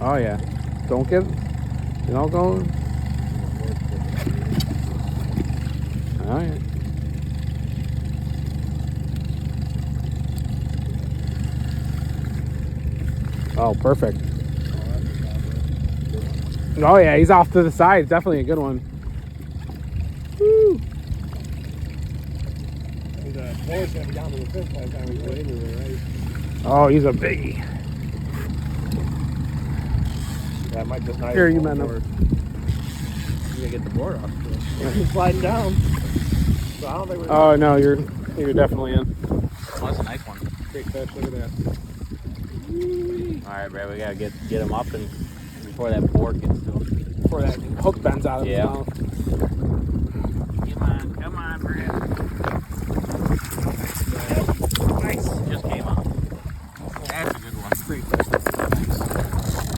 Oh yeah. Don't get, go. Oh yeah. Oh, perfect. Oh yeah, he's off to the side. Definitely a good one. Woo. Oh, he's a biggie. Yeah, I might just not Here, even you go met forward. him. You gotta get the board off. He's sliding down. So I don't think we're Oh no, you're definitely in. Oh, that's a nice one. Big fish, look at that. All right, Brad, we gotta get him up and before that board gets to him. Before that hook bends out of his Yeah. mouth. Come on, Brad. Nice. Just came up. That's a good one. Great fish.